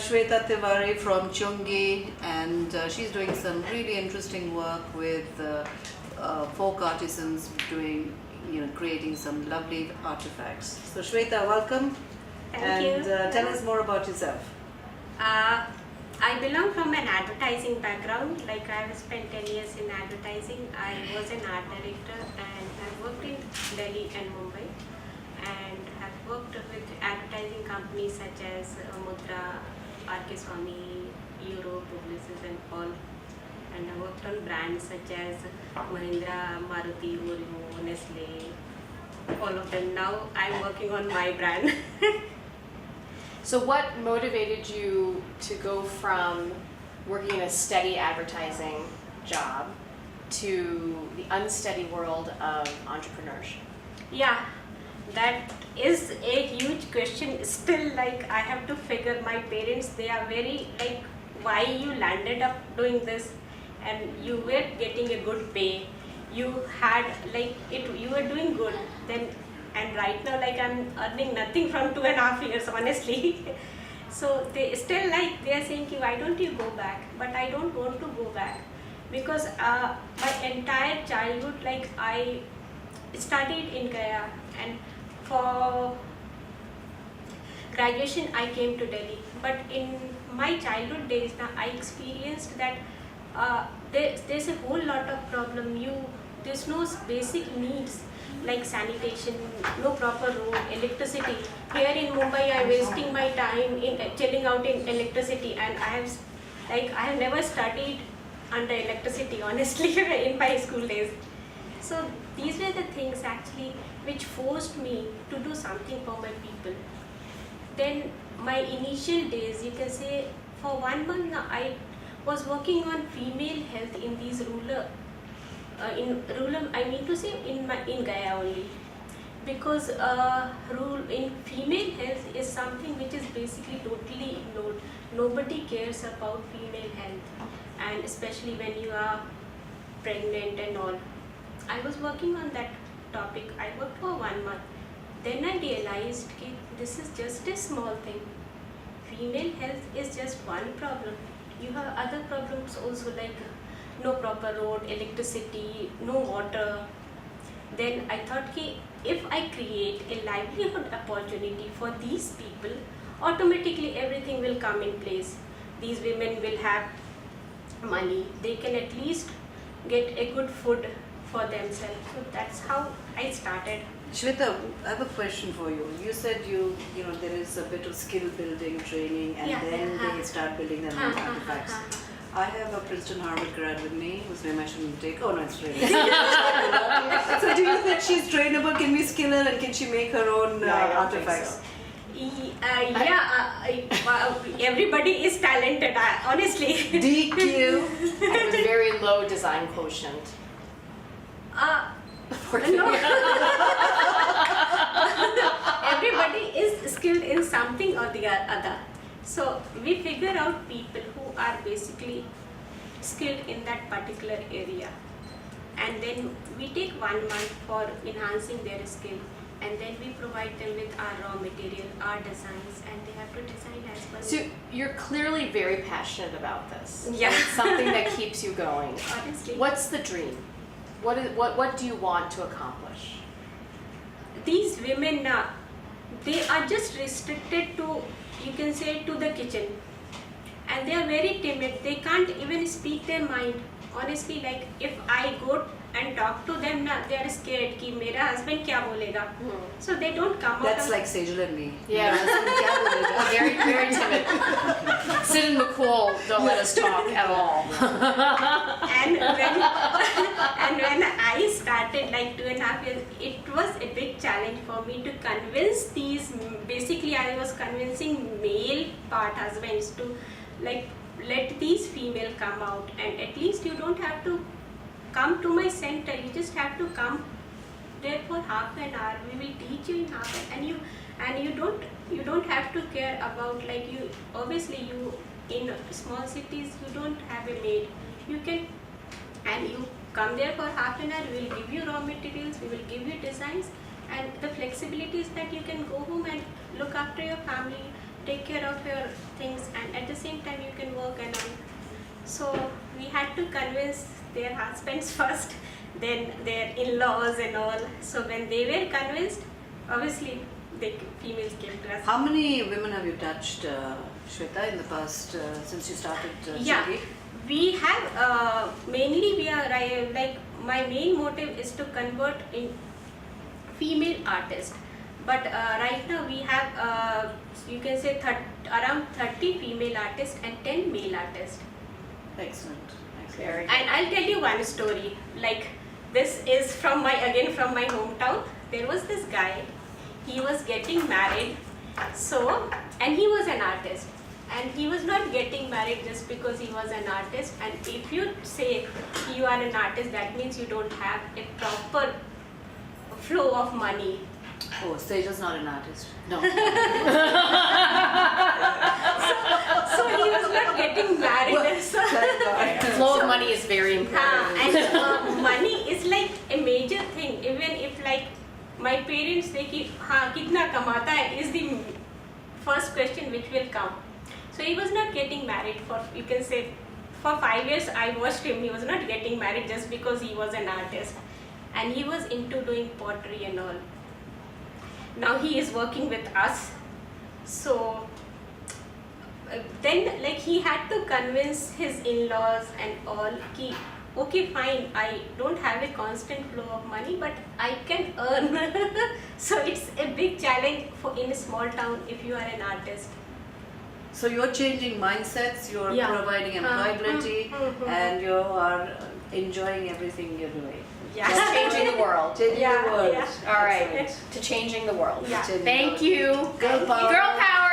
Shweta Tiwari from Chungi, and she's doing some really interesting work with folk artisans doing, creating some lovely artifacts. So Shweta, welcome. Thank you. Tell us more about yourself. I belong from an advertising background. Like I have spent 10 years in advertising. I was an art director and I worked in Delhi and Mumbai, and have worked with advertising companies such as Mudra, R.K. Swami, Euro, Publicis and all. And I worked on brands such as Mahindra, Maruti, Volvo, Nestle, all of them. Now I'm working on my brand. So what motivated you to go from working in a steady advertising job to the unsteady world of entrepreneurship? Yeah, that is a huge question. Still, like I have to figure. My parents, they are very like, why you landed up doing this, and you were getting a good pay. You had like it. You were doing good then. And right now, like I'm earning nothing from 2.5 years, honestly. So they still like, they are saying, why don't you go back? But I don't want to go back because my entire childhood, like I studied in Gaya, and for graduation I came to Delhi. But in my childhood days, now I experienced that there's a whole lot of problem. There's no basic needs like sanitation, no proper road, electricity. Here in Mumbai, I'm wasting my time in chilling out in electricity, and I have never studied under electricity, honestly, in my school days. So these were the things actually which forced me to do something for my people. Then my initial days, you can say, for 1 month now, I was working on female health in these rural, I mean to say in Gaya only, because in female health is something which is basically totally ignored. Nobody cares about female health, and especially when you are pregnant and all. I was working on that topic. I worked for 1 month. Then I realized that this is just a small thing. Female health is just one problem. You have other problems also, like no proper road, electricity, no water. Then I thought, if I create a livelihood opportunity for these people, automatically everything will come in place. These women will have money. They can at least get a good food for themselves. So that's how I started. Shweta, I have a question for you. You said there is a bit of skill building training, and then they start building their own artifacts. I have a Princeton Harvard grad with me whose name I shouldn't take. Oh no, it's really. So do you think she's trainable? Can we skill her, and can she make her own artifacts? Everybody is talented, honestly. DQ. And with very low design quotient. No. Everybody is skilled in something or the other. So we figure out people who are basically skilled in that particular area, and then we take 1 month for enhancing their skill, and then we provide them with our raw material, our designs, and they have to design as well. So you're clearly very passionate about this. Yeah. It's something that keeps you going. Honestly. What's the dream? What do you want to accomplish? These women now, they are just restricted to, you can say, to the kitchen, and they are very timid. They can't even speak their mind. Honestly, like if I go and talk to them now, they are scared कि मेरा husband क्या बोलेगा. So they don't come out. That's like Sejal and me. Yeah. Very, very timid. Sit in the cool, don't let us talk at all. And when I started like 2.5 years, it was a big challenge for me to convince these. Basically, I was convincing male part husbands to like let these female come out, and at least you don't have to come to my center. You just have to come there for half an hour. We will teach you in half an hour, and you don't have to care about, like, you obviously you in small cities you don't have a maid. You can, and you come there for half an hour. We will give you raw materials, we will give you designs, and the flexibility is that you can go home and look after your family, take care of your things, and at had to convince their husbands first, then their in-laws and all. So when they were convinced, obviously the females came to us. How many women have you touched, Shweta, in the past since you started Yeah, Chungi? we have mainly we are like my main motive is to convert in female artists. But right now we have you can say around 30 female artists and 10 male artists. Excellent. Very good. And I'll tell you one story. Like this is from my hometown. There was this guy. He was getting married. So, and he was an artist. And he was not getting married just because he was an artist. And if you say you are an artist, that means you don't have a proper flow of money. Oh, Seja's not an artist. No. So he was not getting married. So, Flow of money is very important. and money is like a major thing. Even if like my parents say ki kitna kamata hai is the first question which will come. So he was not getting married for, you can say, for 5 years I watched him. He was not getting married just because he was an artist, and he was into doing pottery and all. Now he is working with us. So then like he had to convince his in-laws and all ki okay fine, I don't have a constant flow of money but I can earn. So it's a big challenge in a small town if you are an artist. So you're changing mindsets, you're Yeah. providing employability, and you are enjoying everything you're doing. Yeah. Just changing the world. Changing Yeah, the world. yeah. All right. Excellent. To changing the world. Yeah. Changing Thank the world. you. Girl power. Girl power.